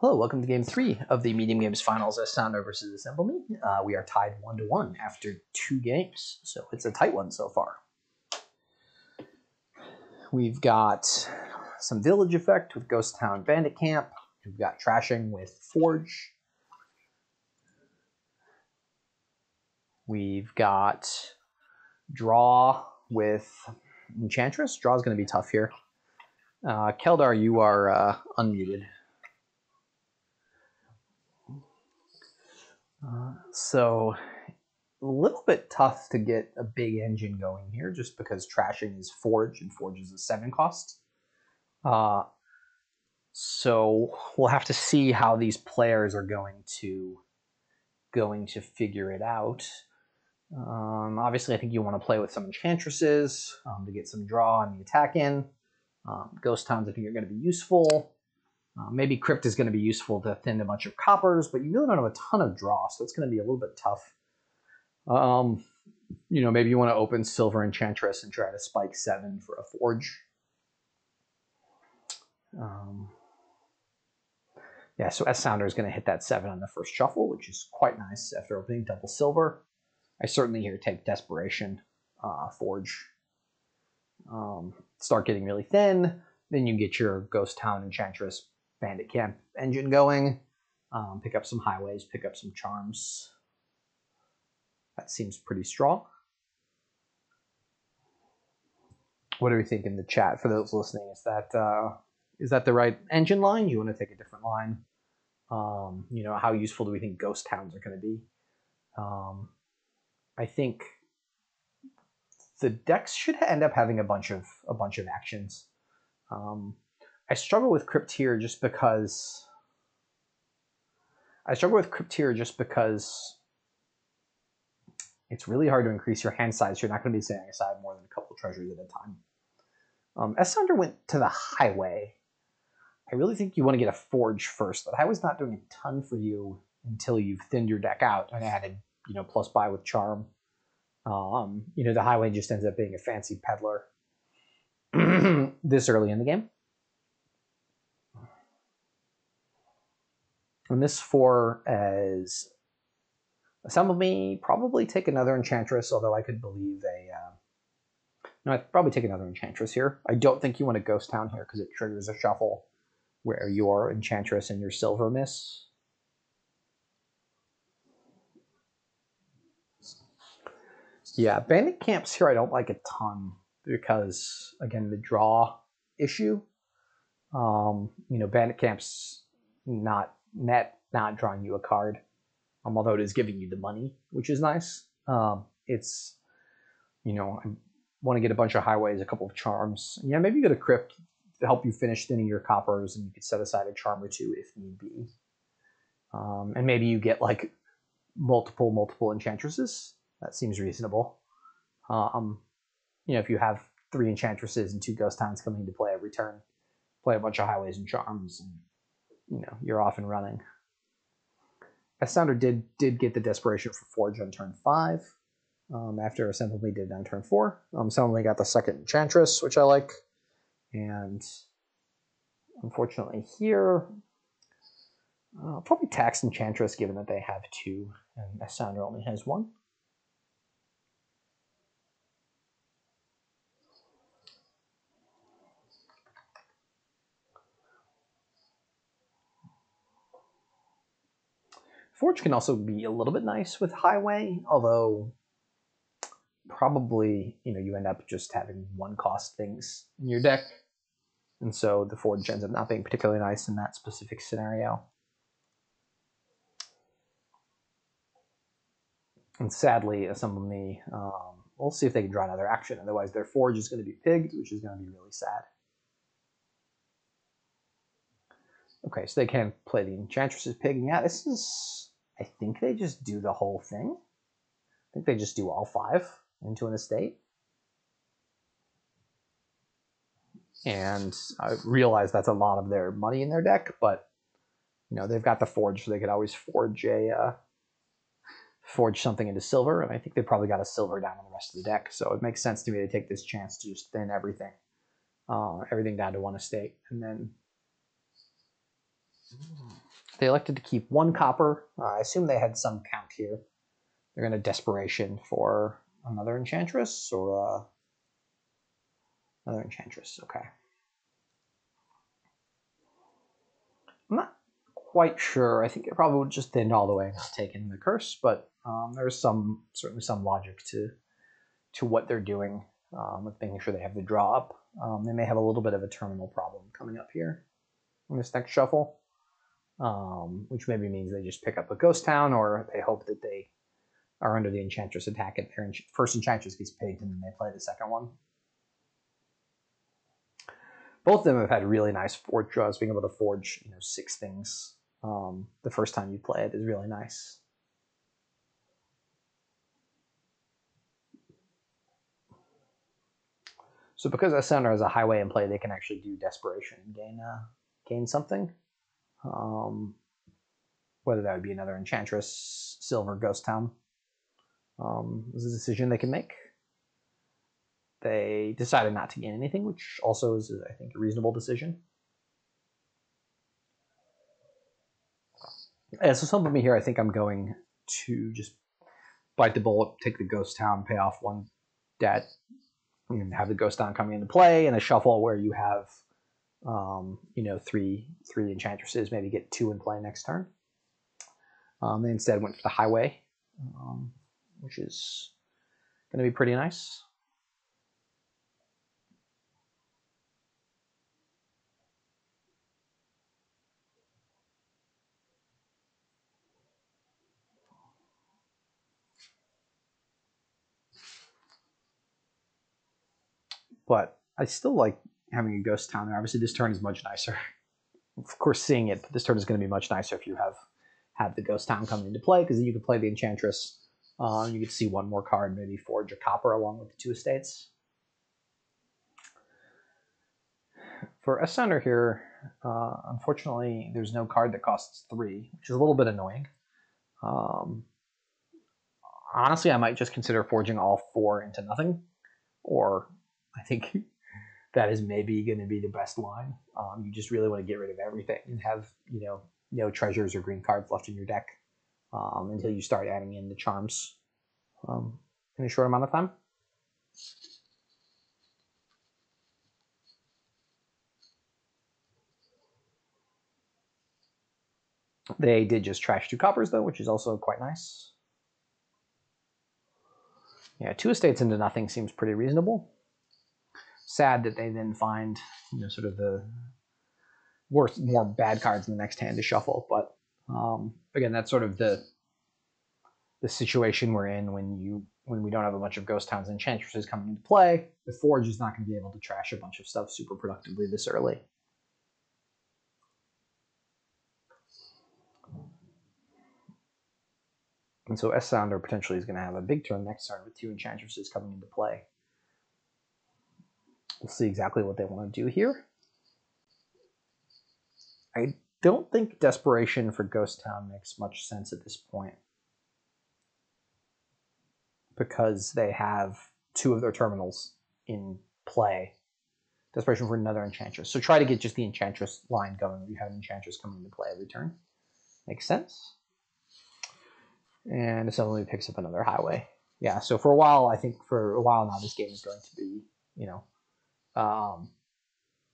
Hello, welcome to Game 3 of the Medium Games Finals SSounder versus Assemble Me. We are tied 1-1 after 2 games, so it's a tight one so far. We've got some Village Effect with Ghost Town Bandit Camp. We've got Trashing with Forge. We've got Draw with Enchantress. Draw is going to be tough here. Keldar, you are unmuted. So a little bit tough to get a big engine going here just because Trashing is Forge and Forge is a 7 cost. So we'll have to see how these players are going to figure it out. Obviously, I think you want to play with some Enchantresses to get some draw on the attack in. Ghost Towns, I think, are going to be useful. Maybe Crypt is going to be useful to thin a bunch of coppers, but you really don't have a ton of draw, so it's going to be a little bit tough. Maybe you want to open Silver Enchantress and try to spike 7 for a Forge. Yeah, so SSounder is going to hit that 7 on the first shuffle, which is quite nice after opening double Silver. I certainly here take Desperation, Forge. Start getting really thin. Then you get your Ghost Town Enchantress Bandit Camp engine going. Pick up some highways, pick up some charms. That seems pretty strong. What do we think in the chat for those listening? Is that the right engine line? Do you want to take a different line? How useful do we think Ghost Towns are going to be? I think the decks should end up having a bunch of actions. I struggle with Crypt here just because it's really hard to increase your hand size. You're not going to be setting aside more than a couple treasures at a time. SSounder went to the highway. I really think you want to get a Forge first. The highway's not doing a ton for you until you've thinned your deck out and added, plus buy with charm. The highway just ends up being a fancy peddler this early in the game. And this 4 as Assemble Me, probably take another Enchantress, although I could believe I'd probably take another Enchantress here. I don't think you want a Ghost Town here because it triggers a shuffle where your Enchantress and your Silver miss. Yeah, Bandit Camps here I don't like a ton because, again, the draw issue. Bandit Camp's not drawing you a card, although it is giving you the money, which is nice. I want to get a bunch of highways, a couple of charms. Yeah, maybe you get a Crypt to help you finish thinning your coppers, and you could set aside a charm or 2 if need be. And maybe you get like multiple Enchantresses. That seems reasonable. If you have 3 Enchantresses and 2 Ghost Towns coming into play every turn, play a bunch of highways and charms, and you're off and running. SSounder did get the Desperation for Forge on turn 5. After Assemble Me did on turn 4. Assemble Me got the second Enchantress, which I like. And unfortunately here, I'll probably tax Enchantress given that they have 2 and SSounder only has 1. Forge can also be a little bit nice with Highway, although probably you end up just having 1-cost things in your deck, and so the Forge ends up not being particularly nice in that specific scenario. And sadly, Assemble Me, we'll see if they can draw another action. Otherwise, their Forge is going to be pigged, which is going to be really sad. Okay, so they can play the Enchantress's pig. And yeah, this is... I think they just do the whole thing. I think they just do all 5 into an estate. And I realize that's a lot of their money in their deck, but they've got the Forge, so they could always forge something into Silver, and I think they probably got a Silver down on the rest of the deck. So it makes sense to me to take this chance to just thin everything down to 1 estate, and then They elected to keep 1 copper. I assume they had some count here. They're going to desperation for another enchantress or another enchantress. Okay. I'm not quite sure. I think it probably would just end all the way not taking the curse, but there's certainly some logic to what they're doing with making sure they have the draw up. They may have a little bit of a terminal problem coming up here in this next shuffle, which maybe means they just pick up a ghost town, or they hope that they are under the enchantress attack and their first enchantress gets picked and then they play the second one. Both of them have had really nice forge draws. Being able to forge 6 things the first time you play it is really nice. So because SSounder has a highway in play, they can actually do desperation and gain something. Whether that would be another enchantress, silver, ghost town, is a decision they can make. They decided not to gain anything, which also is, I think, a reasonable decision. And so some of me here, I think I'm going to just bite the bullet, take the ghost town, pay off 1 debt, and have the ghost town coming into play in a shuffle where you have, 3 enchantresses, maybe get 2 in play next turn. They instead went for the highway, which is going to be pretty nice. But I still like having a ghost town there. Obviously, this turn is much nicer. Of course, seeing it, but this turn is going to be much nicer if you have the ghost town coming into play, because then you can play the enchantress. You can see 1 more card, maybe forge a copper along with the 2 estates. For SSounder here, unfortunately, there's no card that costs 3, which is a little bit annoying. Honestly, I might just consider forging all 4 into nothing, or I think that is maybe going to be the best line. You just really want to get rid of everything and have no treasures or green cards left in your deck until you start adding in the charms in a short amount of time. They did just trash 2 coppers though, which is also quite nice. Yeah, 2 estates into nothing seems pretty reasonable. Sad that they then find sort of the more bad cards in the next hand to shuffle, but again, that's sort of the situation we're in when we don't have a bunch of ghost towns and enchantresses coming into play. The forge is not going to be able to trash a bunch of stuff super productively this early. And so SSounder potentially is going to have a big turn next turn with 2 enchantresses coming into play. We'll see exactly what they want to do here. I don't think desperation for Ghost Town makes much sense at this point, because they have 2 of their terminals in play. Desperation for another enchantress. So try to get just the enchantress line going. You have an enchantress coming into play every turn. Makes sense. And it suddenly picks up another highway. Yeah, so for a while, I think for a while now, this game is going to be,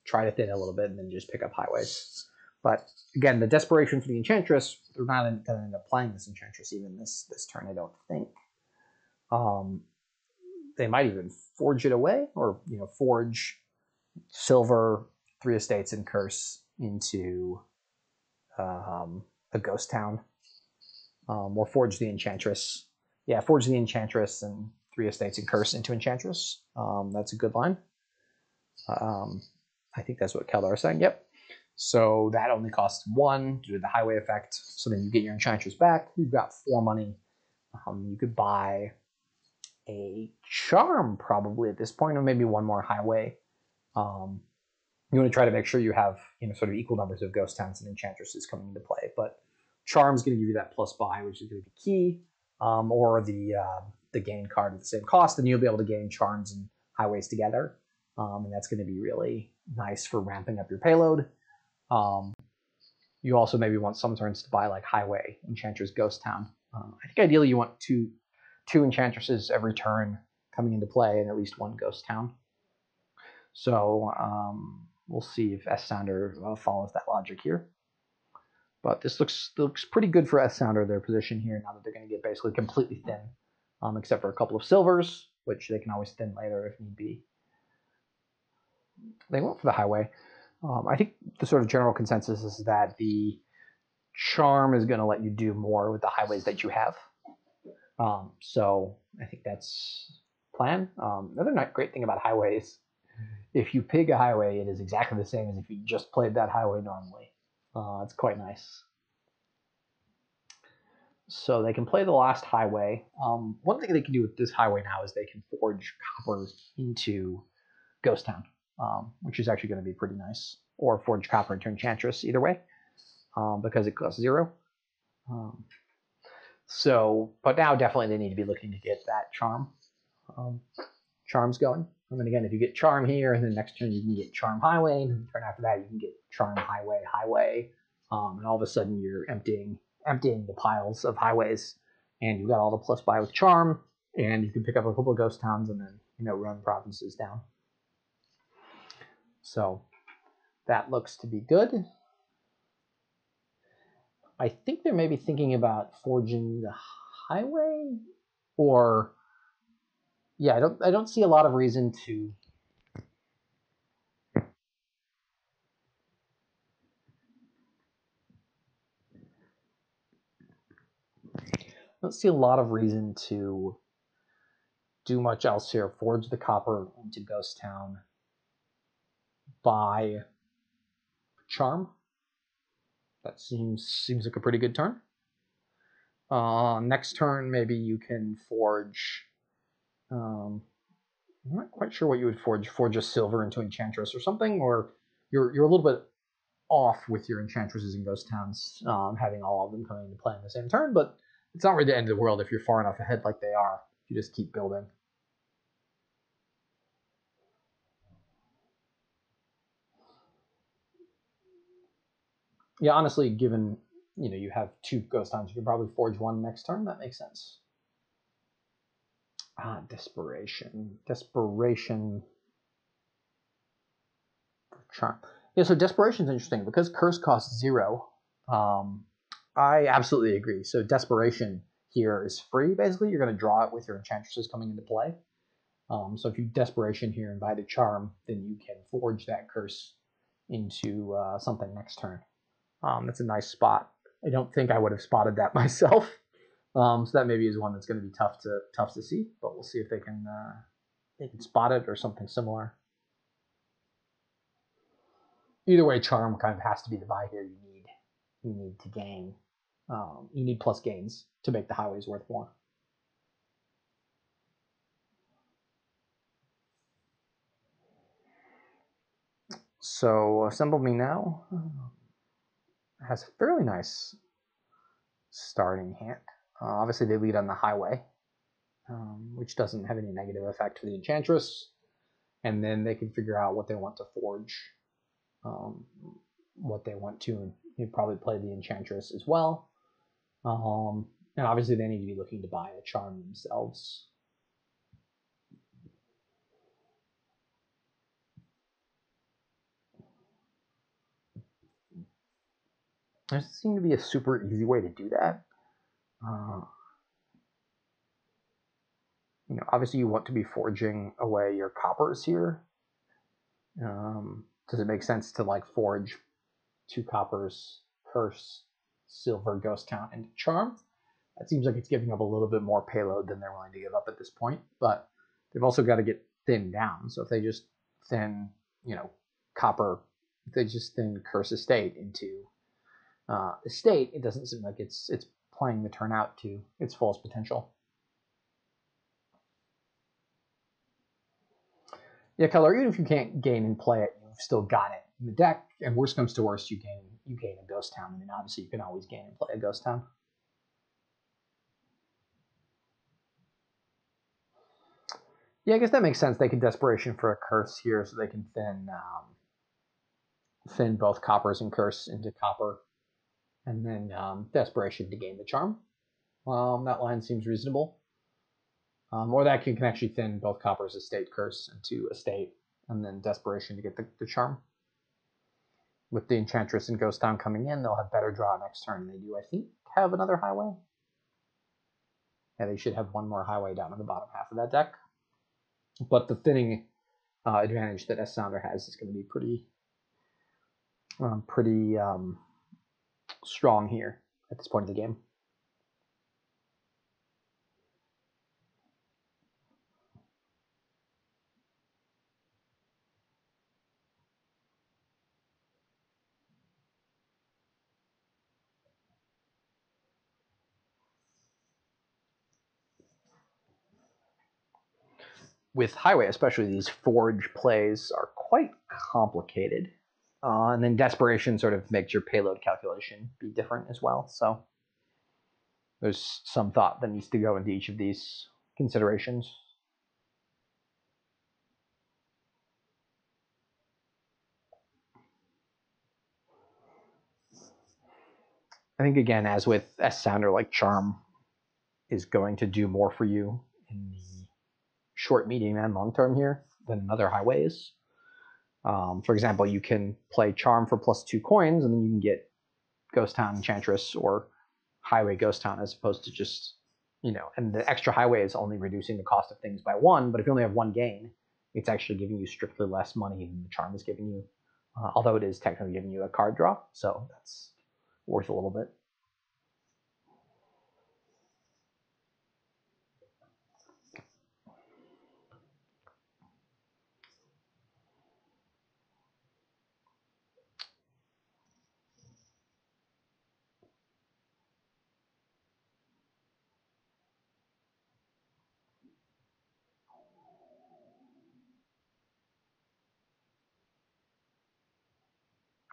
try to thin a little bit and then just pick up highways. But again, the desperation for the enchantress, they're not going to end up playing this enchantress even this turn, I don't think. They might even forge it away, or forge silver, 3 estates and curse into a ghost town, or forge the enchantress. Yeah, forge the enchantress and 3 estates and curse into enchantress. That's a good line. I think that's what Keldar is saying. Yep. So that only costs 1 due to the highway effect. So then you get your enchantress back. You've got 4 money. You could buy a charm probably at this point, or maybe 1 more highway. You want to try to make sure you have sort of equal numbers of ghost towns and enchantresses coming into play. But charm's going to give you that plus buy, which is going to be key, or the gain card at the same cost, and you'll be able to gain charms and highways together, and that's going to be really nice for ramping up your payload. You also maybe want some turns to buy like Highway, Enchantress, Ghost Town. I think ideally you want two Enchantresses every turn coming into play and at least one Ghost Town. So we'll see if SSounder follows that logic here. But this looks pretty good for SSounder, their position here, now that they're going to get basically completely thin, except for a couple of silvers, which they can always thin later if need be. They went for the Highway. I think the sort of general consensus is that the Charm is going to let you do more with the highways that you have. So I think that's plan. Another great thing about highways, if you pick a highway, it is exactly the same as if you just played that highway normally. It's quite nice. So they can play the last highway. One thing they can do with this highway now is they can forge copper into Ghost Town, which is actually going to be pretty nice. Or forge copper into Enchantress, either way, because it costs 0. But now definitely they need to be looking to get that charm. Charms going. And then again, if you get Charm here, and then next turn you can get Charm Highway, and then the turn after that you can get Charm Highway, and all of a sudden you're emptying the piles of highways, and you've got all the plus buy with Charm, and you can pick up a couple of Ghost Towns and then run provinces down. So that looks to be good. I think they're maybe thinking about forging the highway, or yeah, I don't see a lot of reason to. I don't see a lot of reason to do much else here. Forge the copper into Ghost Town. Buy Charm. That seems like a pretty good turn. Next turn, maybe you can forge. I'm not quite sure what you would forge. Forge a silver into Enchantress or something, or you're a little bit off with your Enchantresses and Ghost Towns, having all of them coming into play in the same turn, but it's not really the end of the world if you're far enough ahead like they are. You just keep building. Yeah, honestly, given you have 2 Ghost Towns, you can probably forge 1 next turn. That makes sense. Desperation. Charm. Yeah, so Desperation is interesting because Curse costs 0. I absolutely agree. So Desperation here is free, basically. You're going to draw it with your Enchantresses coming into play. So if you Desperation here and buy the Charm, then you can forge that Curse into something next turn. That's a nice spot. I don't think I would have spotted that myself. So that maybe is one that's going to be tough to see, but we'll see if they can spot it or something similar. Either way, Charm kind of has to be the buy here. You need to gain. You need plus gains to make the highways worth more. So Assemble Me Now has a fairly nice starting hand. Obviously, they lead on the highway, which doesn't have any negative effect for the Enchantress. And then they can figure out what they want to forge, what they want to. You'd probably play the Enchantress as well. And obviously, they need to be looking to buy a Charm themselves. There doesn't seem to be a super easy way to do that. Obviously you want to be forging away your coppers here. Does it make sense to like forge 2 coppers, Curse, Silver, Ghost Town, and Charm? That seems like it's giving up a little bit more payload than they're willing to give up at this point, but they've also got to get thinned down. So if they just thin, copper, if they just thin Curse Estate into Estate, it doesn't seem like it's playing the turn out to its fullest potential. Yeah, color. Even if you can't gain and play it, you've still got it in the deck. And worst comes to worst, you gain a Ghost Town. I mean, obviously you can always gain and play a Ghost Town. Yeah, I guess that makes sense. They can Desperation for a Curse here, so they can thin both Coppers and Curse into Copper. and then Desperation to gain the charm. That line seems reasonable. Or that can actually thin both Copper's Estate Curse into Estate, and then Desperation to get the charm. With the Enchantress and Ghost Town coming in, they'll have better draw next turn. They do, I think, have another Highway. Yeah, they should have one more Highway down in the bottom half of that deck. But the thinning advantage that SSounder has is going to be pretty strong here at this point of the game. With Highway, especially, these Forge plays are quite complicated. And then Desperation sort of makes your payload calculation be different as well. So there's some thought that needs to go into each of these considerations. I think, again, as with SSounder, like Charm is going to do more for you in the short, medium, and long term here than other Highways. For example, you can play Charm for +2 coins, and then you can get Ghost Town Enchantress or Highway Ghost Town, as opposed to just, and the extra Highway is only reducing the cost of things by 1, but if you only have 1 gain, it's actually giving you strictly less money than the Charm is giving you, although it is technically giving you a card draw, so that's worth a little bit.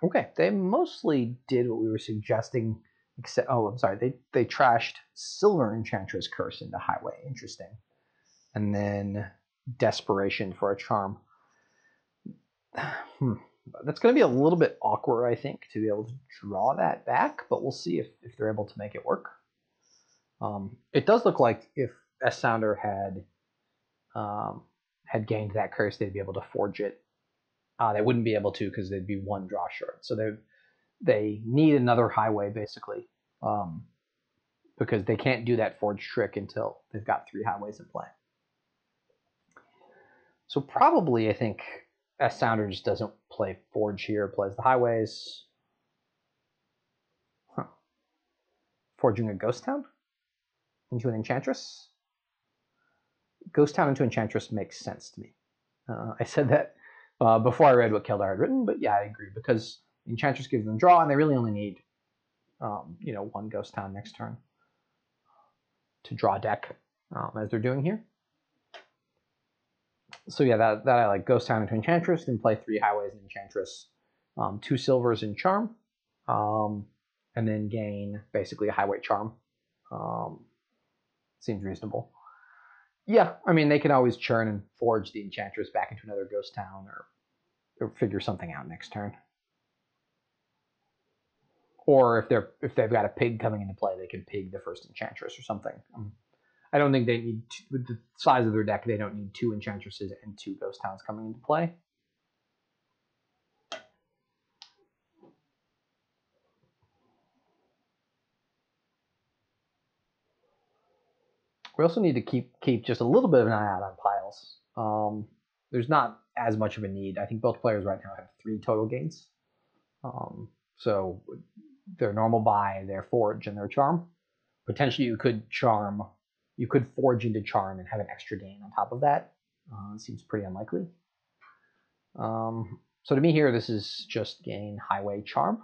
Okay, they mostly did what we were suggesting, except, I'm sorry, they trashed Silver Enchantress Curse into Highway. Interesting. And then Desperation for a Charm. That's going to be a little bit awkward, I think, to be able to draw that back, but we'll see if they're able to make it work. It does look like if SSounder had gained that curse, they'd be able to forge it. They wouldn't be able to because they'd be 1 draw short. So they need another Highway, basically, because they can't do that forge trick until they've got 3 Highways in play. So probably, I think, SSounder just doesn't play Forge here, plays the Highways. Forging a Ghost Town into an Enchantress? Ghost Town into Enchantress makes sense to me. I said that before I read what Keldar had written, but yeah, I agree, because Enchantress gives them draw, and they really only need 1 Ghost Town next turn to draw deck, as they're doing here. So yeah, that I like. Ghost Town into Enchantress, then play 3 Highways in Enchantress, 2 silvers in Charm, and then gain basically a Highway Charm. Seems reasonable. Yeah, I mean, they can always churn and forge the Enchantress back into another Ghost Town, or figure something out next turn. Or if they've got a pig coming into play, they can pig the first Enchantress or something. I don't think they need with the size of their deck, they don't need 2 Enchantresses and 2 Ghost Towns coming into play. We also need to keep just a little bit of an eye out on piles. There's not as much of a need. I think both players right now have 3 total gains. So their normal buy, their forge, and their charm. Potentially you could forge into charm and have an extra gain on top of that. It seems pretty unlikely. So to me here, this is just gain Highway Charm.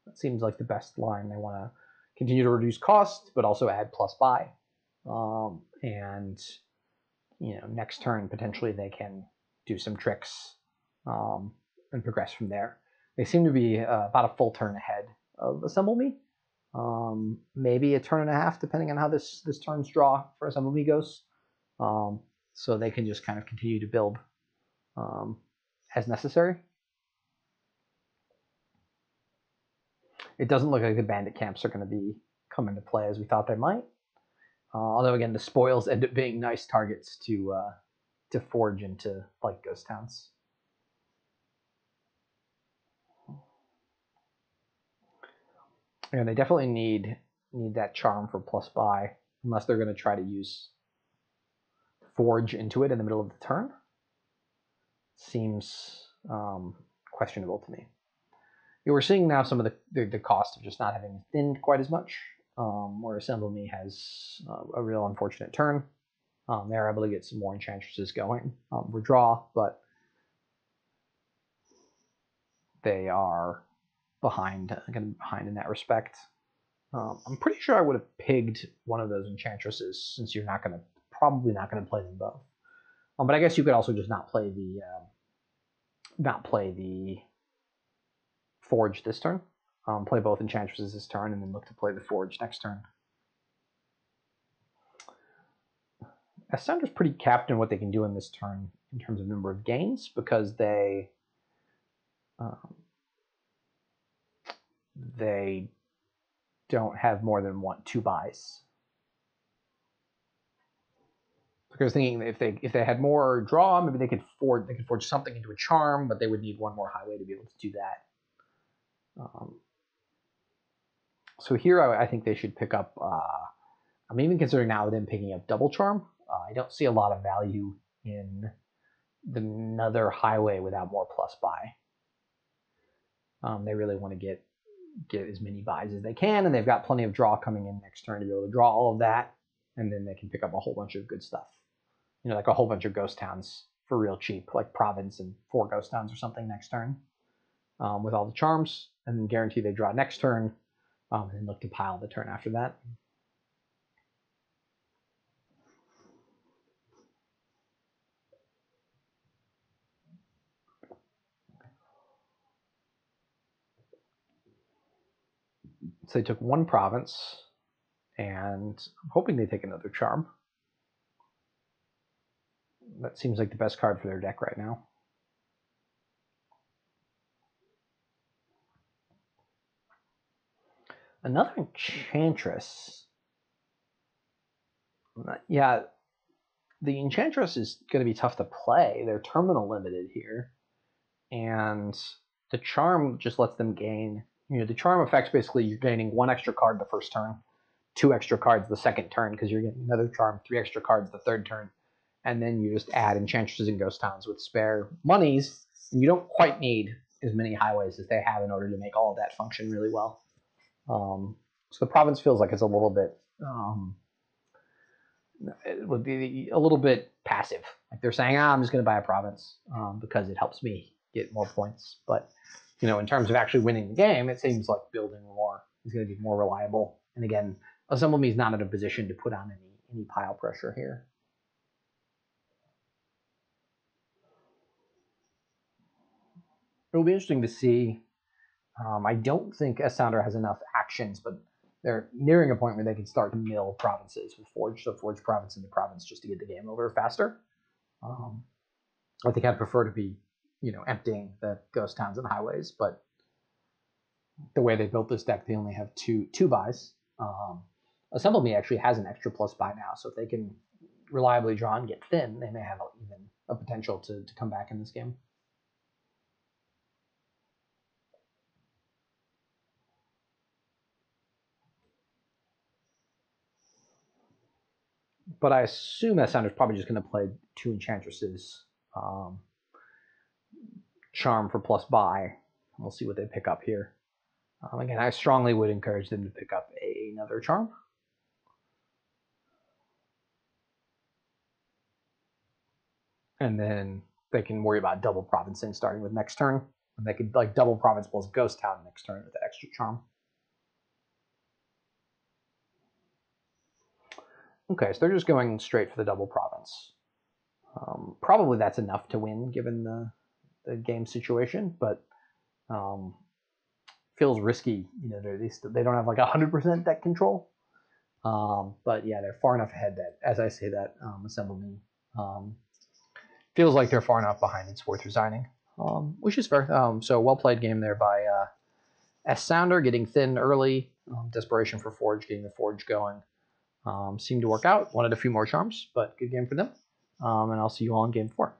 That seems like the best line. They want to continue to reduce cost, but also add plus buy. And next turn potentially they can do some tricks and progress from there. They seem to be about a full turn ahead of Assemble Me. Maybe a turn and a half, depending on how this turn's draw for Assemble Me goes. So they can just kind of continue to build as necessary. It doesn't look like the bandit camps are going to be come into play as we thought they might. Although again, the spoils end up being nice targets to forge into like ghost towns. And they definitely need that charm for plus buy, unless they're going to try to use forge into it in the middle of the turn. Seems questionable to me. We're seeing now some of the cost of just not having thinned quite as much, where Assemble Me has a real unfortunate turn. They're able to get some more enchantresses going for draw, but they are behind in that respect. I'm pretty sure I would have pigged one of those enchantresses, since you're probably not gonna play them both. But I guess you could also just not play the forge this turn. Play both enchantresses this turn, and then look to play the forge next turn. SSounder's pretty capped in what they can do in this turn in terms of number of gains, because they don't have more than 2 buys. Because thinking if they had more draw, maybe they could forge something into a charm, but they would need 1 more highway to be able to do that. So here I think they should pick up. I'm even considering now them picking up double charm. I don't see a lot of value in another highway without more plus buy. They really want to get as many buys as they can, and they've got plenty of draw coming in next turn to be able to draw all of that, and then they can pick up a whole bunch of good stuff. Like a whole bunch of ghost towns for real cheap, like Province and 4 ghost towns or something next turn, with all the charms, and then guarantee they draw next turn, and then look to pile the turn after that. So they took 1 province, and I'm hoping they take another charm. That seems like the best card for their deck right now. Another enchantress. Yeah, the enchantress is going to be tough to play. They're terminal limited here, and the charm just lets them gain. The charm effects basically you're gaining 1 extra card the first turn, 2 extra cards the second turn, because you're getting another charm, 3 extra cards the third turn, and then you just add enchantresses and ghost towns with spare monies. And you don't quite need as many highways as they have in order to make all of that function really well. So the province feels like it's a little bit. It would be a little bit passive. Like they're saying, I'm just going to buy a province because it helps me get more points. But in terms of actually winning the game, it seems like building more is going to be more reliable. And again, Assemble Me is not in a position to put on any pile pressure here. It'll be interesting to see. I don't think SSounder has enough actions, but they're nearing a point where they can start to mill provinces with Forge, so Forge province into province just to get the game over faster. I think I'd prefer to be, emptying the ghost towns and highways, but the way they built this deck, they only have two buys. Assemble Me actually has an extra plus buy now, so if they can reliably draw and get thin, they may have even a potential to come back in this game. But I assume SSounder's probably just going to play 2 enchantresses, charm for plus buy. We'll see what they pick up here. Again, I strongly would encourage them to pick up another charm. And then they can worry about double provincing starting with next turn. And they could double province plus ghost town next turn with the extra charm. Okay, so they're just going straight for the double province. Probably that's enough to win given the game situation, but feels risky. They don't have 100% deck control. But yeah, they're far enough ahead that, as I say that, Assemble Me feels like they're far enough behind it's worth resigning, which is fair. So well played game there by SSounder getting thin early. Desperation for Forge, getting the Forge going. Seemed to work out. Wanted a few more charms, but good game for them. And I'll see you all in game 4.